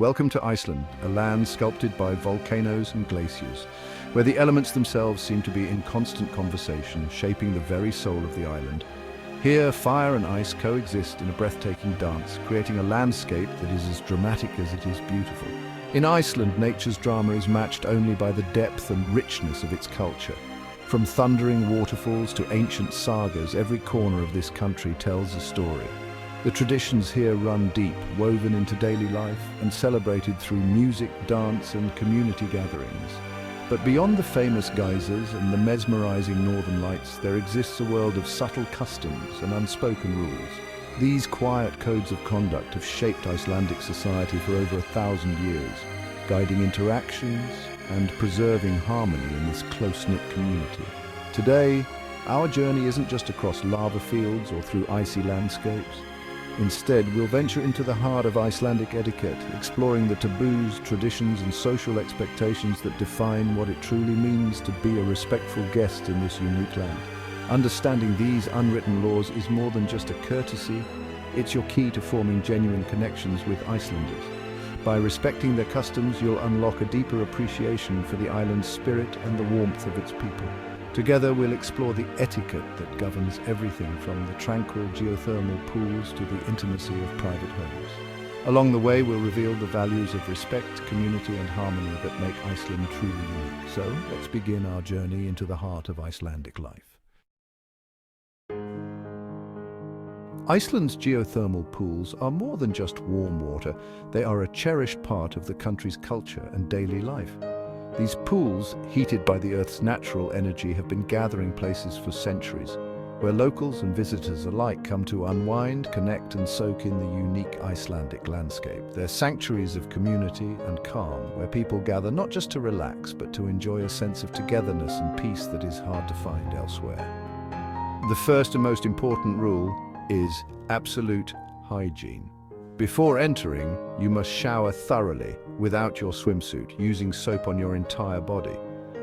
Welcome to Iceland, a land sculpted by volcanoes and glaciers, where the elements themselves seem to be in constant conversation, shaping the very soul of the island. Here, fire and ice coexist in a breathtaking dance, creating a landscape that is as dramatic as it is beautiful. In Iceland, nature's drama is matched only by the depth and richness of its culture. From thundering waterfalls to ancient sagas, every corner of this country tells a story. The traditions here run deep, woven into daily life and celebrated through music, dance and community gatherings. But beyond the famous geysers and the mesmerizing northern lights, there exists a world of subtle customs and unspoken rules. These quiet codes of conduct have shaped Icelandic society for over 1,000 years, guiding interactions and preserving harmony in this close-knit community. Today, our journey isn't just across lava fields or through icy landscapes. Instead, we'll venture into the heart of Icelandic etiquette, exploring the taboos, traditions and social expectations that define what it truly means to be a respectful guest in this unique land. Understanding these unwritten laws is more than just a courtesy, it's your key to forming genuine connections with Icelanders. By respecting their customs, you'll unlock a deeper appreciation for the island's spirit and the warmth of its people. Together, we'll explore the etiquette that governs everything from the tranquil geothermal pools to the intimacy of private homes. Along the way, we'll reveal the values of respect, community and harmony that make Iceland truly unique. So, let's begin our journey into the heart of Icelandic life. Iceland's geothermal pools are more than just warm water. They are a cherished part of the country's culture and daily life. These pools, heated by the Earth's natural energy, have been gathering places for centuries, where locals and visitors alike come to unwind, connect and soak in the unique Icelandic landscape. They're sanctuaries of community and calm, where people gather not just to relax, but to enjoy a sense of togetherness and peace that is hard to find elsewhere. The first and most important rule is absolute hygiene. Before entering, you must shower thoroughly without your swimsuit, using soap on your entire body.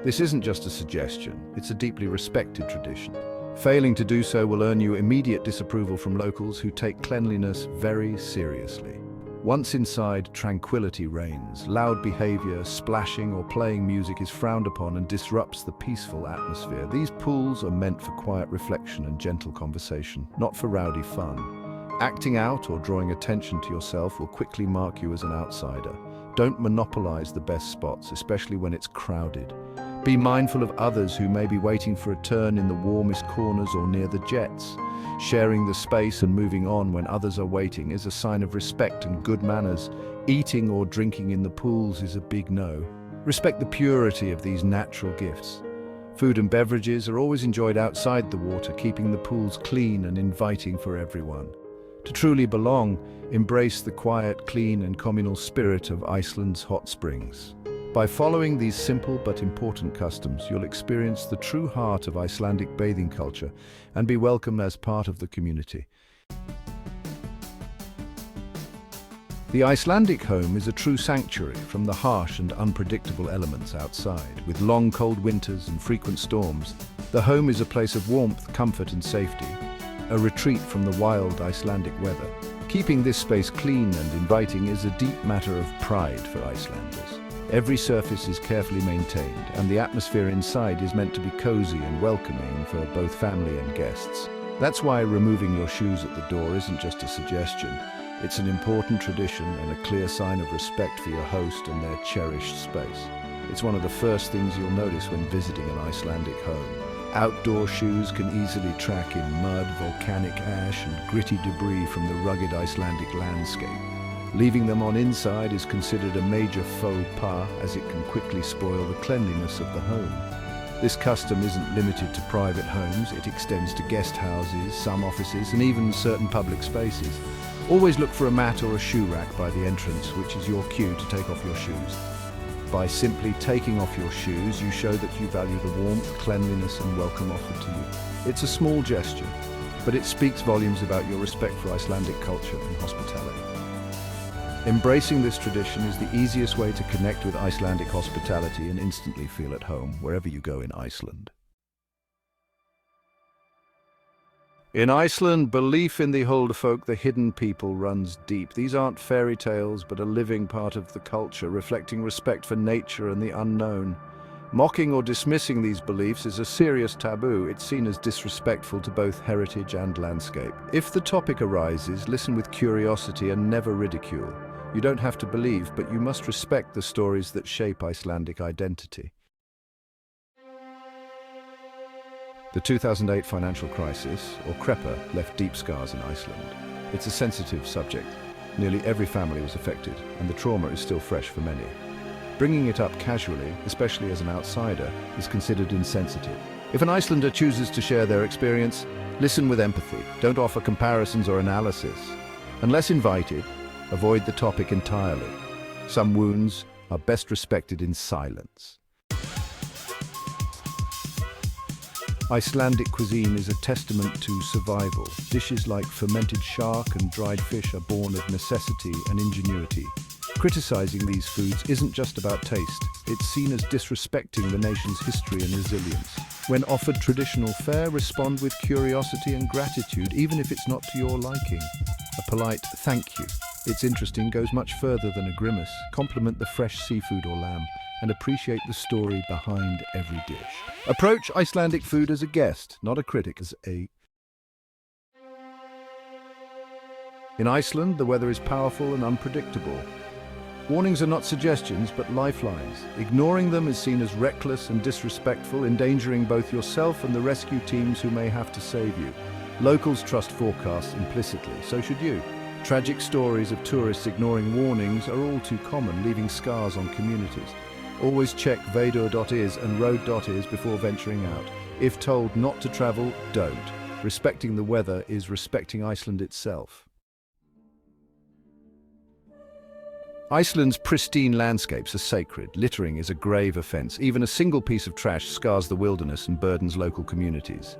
This isn't just a suggestion, it's a deeply respected tradition. Failing to do so will earn you immediate disapproval from locals who take cleanliness very seriously. Once inside, tranquility reigns. Loud behavior, splashing or playing music is frowned upon and disrupts the peaceful atmosphere. These pools are meant for quiet reflection and gentle conversation, not for rowdy fun. Acting out or drawing attention to yourself will quickly mark you as an outsider. Don't monopolize the best spots, especially when it's crowded. Be mindful of others who may be waiting for a turn in the warmest corners or near the jets. Sharing the space and moving on when others are waiting is a sign of respect and good manners. Eating or drinking in the pools is a big no. Respect the purity of these natural gifts. Food and beverages are always enjoyed outside the water, keeping the pools clean and inviting for everyone. To truly belong, embrace the quiet, clean and communal spirit of Iceland's hot springs. By following these simple but important customs, you'll experience the true heart of Icelandic bathing culture and be welcome as part of the community. The Icelandic home is a true sanctuary from the harsh and unpredictable elements outside. With long, cold winters and frequent storms, the home is a place of warmth, comfort and safety. A retreat from the wild Icelandic weather. Keeping this space clean and inviting is a deep matter of pride for Icelanders. Every surface is carefully maintained, and the atmosphere inside is meant to be cozy and welcoming for both family and guests. That's why removing your shoes at the door isn't just a suggestion. It's an important tradition and a clear sign of respect for your host and their cherished space. It's one of the first things you'll notice when visiting an Icelandic home. Outdoor shoes can easily track in mud, volcanic ash and gritty debris from the rugged Icelandic landscape. Leaving them on inside is considered a major faux pas, as it can quickly spoil the cleanliness of the home. This custom isn't limited to private homes, it extends to guest houses, some offices and even certain public spaces. Always look for a mat or a shoe rack by the entrance, which is your cue to take off your shoes. By simply taking off your shoes, you show that you value the warmth, cleanliness and welcome offered to you. It's a small gesture, but it speaks volumes about your respect for Icelandic culture and hospitality. Embracing this tradition is the easiest way to connect with Icelandic hospitality and instantly feel at home wherever you go in Iceland. In Iceland, belief in the Huldufolk, the hidden people, runs deep. These aren't fairy tales, but a living part of the culture, reflecting respect for nature and the unknown. Mocking or dismissing these beliefs is a serious taboo. It's seen as disrespectful to both heritage and landscape. If the topic arises, listen with curiosity and never ridicule. You don't have to believe, but you must respect the stories that shape Icelandic identity. The 2008 financial crisis, or kreppa, left deep scars in Iceland. It's a sensitive subject. Nearly every family was affected, and the trauma is still fresh for many. Bringing it up casually, especially as an outsider, is considered insensitive. If an Icelander chooses to share their experience, listen with empathy. Don't offer comparisons or analysis. Unless invited, avoid the topic entirely. Some wounds are best respected in silence. Icelandic cuisine is a testament to survival. Dishes like fermented shark and dried fish are born of necessity and ingenuity. Criticizing these foods isn't just about taste. It's seen as disrespecting the nation's history and resilience. When offered traditional fare, respond with curiosity and gratitude, even if it's not to your liking. A polite thank you. It's interesting goes much further than a grimace. Compliment the fresh seafood or lamb and appreciate the story behind every dish. Approach Icelandic food as a guest, not a critic. In Iceland, the weather is powerful and unpredictable. Warnings are not suggestions, but lifelines. Ignoring them is seen as reckless and disrespectful, endangering both yourself and the rescue teams who may have to save you. Locals trust forecasts implicitly, so should you. Tragic stories of tourists ignoring warnings are all too common, leaving scars on communities. Always check vedur.is and road.is before venturing out. If told not to travel, don't. Respecting the weather is respecting Iceland itself. Iceland's pristine landscapes are sacred. Littering is a grave offense. Even a single piece of trash scars the wilderness and burdens local communities.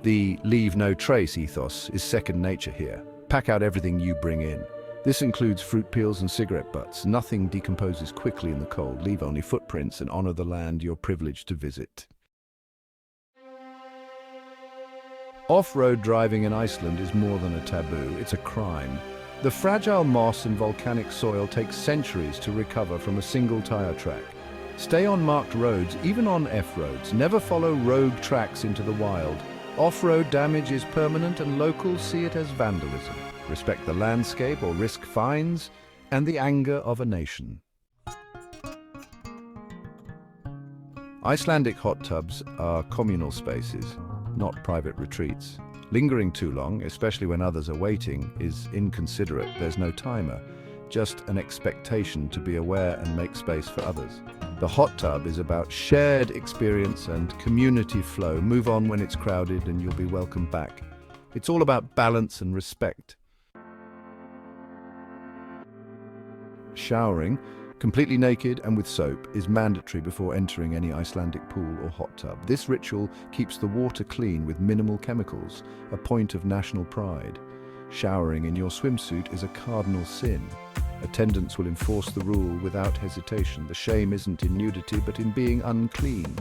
The leave no trace ethos is second nature here. Pack out everything you bring in. This includes fruit peels and cigarette butts. Nothing decomposes quickly in the cold. Leave only footprints and honor the land you're privileged to visit. Off-road driving in Iceland is more than a taboo, it's a crime. The fragile moss and volcanic soil takes centuries to recover from a single tire track. Stay on marked roads, even on F-roads. Never follow rogue tracks into the wild. Off-road damage is permanent and locals see it as vandalism. Respect the landscape or risk fines and the anger of a nation. Icelandic hot tubs are communal spaces, not private retreats. Lingering too long, especially when others are waiting, is inconsiderate. There's no timer, just an expectation to be aware and make space for others. The hot tub is about shared experience and community flow. Move on when it's crowded and you'll be welcomed back. It's all about balance and respect. Showering, completely naked and with soap, is mandatory before entering any Icelandic pool or hot tub. This ritual keeps the water clean with minimal chemicals, a point of national pride. Showering in your swimsuit is a cardinal sin. Attendants will enforce the rule without hesitation. The shame isn't in nudity, but in being unclean.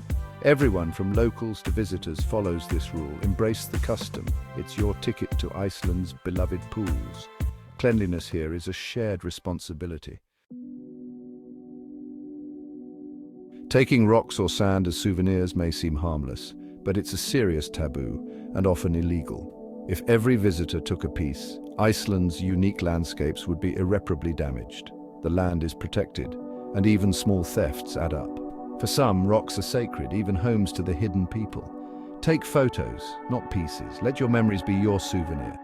Everyone, from locals to visitors, follows this rule. Embrace the custom. It's your ticket to Iceland's beloved pools. Cleanliness here is a shared responsibility. Taking rocks or sand as souvenirs may seem harmless, but it's a serious taboo and often illegal. If every visitor took a piece, Iceland's unique landscapes would be irreparably damaged. The land is protected, and even small thefts add up. For some, rocks are sacred, even homes to the hidden people. Take photos, not pieces. Let your memories be your souvenir.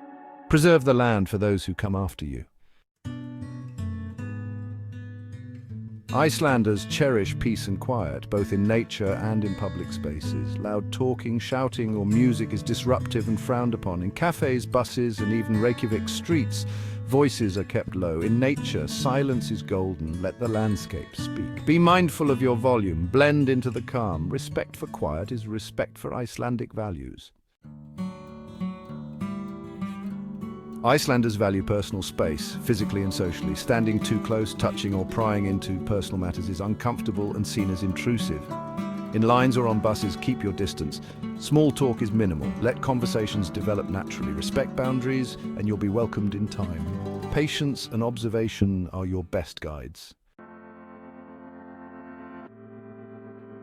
Preserve the land for those who come after you. Icelanders cherish peace and quiet, both in nature and in public spaces. Loud talking, shouting, or music is disruptive and frowned upon. In cafes, buses, and even Reykjavik streets, voices are kept low. In nature, silence is golden. Let the landscape speak. Be mindful of your volume. Blend into the calm. Respect for quiet is respect for Icelandic values. Icelanders value personal space, physically and socially. Standing too close, touching or prying into personal matters is uncomfortable and seen as intrusive. In lines or on buses, keep your distance. Small talk is minimal. Let conversations develop naturally. Respect boundaries, and you'll be welcomed in time. Patience and observation are your best guides.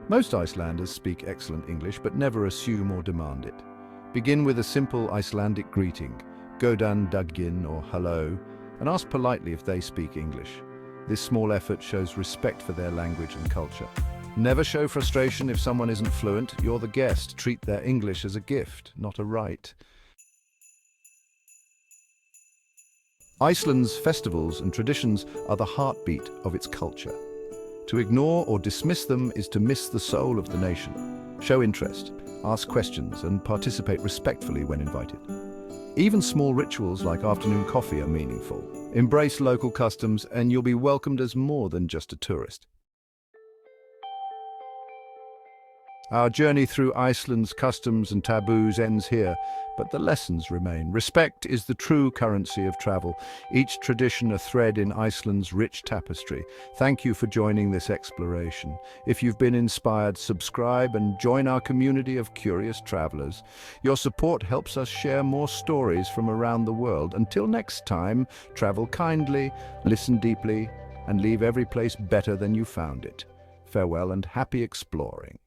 Most Icelanders speak excellent English, but never assume or demand it. Begin with a simple Icelandic greeting, Góðan daginn or hello, and ask politely if they speak English. This small effort shows respect for their language and culture. Never show frustration if someone isn't fluent. You're the guest. Treat their English as a gift, not a right. Iceland's festivals and traditions are the heartbeat of its culture. To ignore or dismiss them is to miss the soul of the nation. Show interest, ask questions, and participate respectfully when invited. Even small rituals like afternoon coffee are meaningful. Embrace local customs and you'll be welcomed as more than just a tourist. Our journey through Iceland's customs and taboos ends here, but the lessons remain. Respect is the true currency of travel, each tradition a thread in Iceland's rich tapestry. Thank you for joining this exploration. If you've been inspired, subscribe and join our community of curious travelers. Your support helps us share more stories from around the world. Until next time, travel kindly, listen deeply, and leave every place better than you found it. Farewell and happy exploring.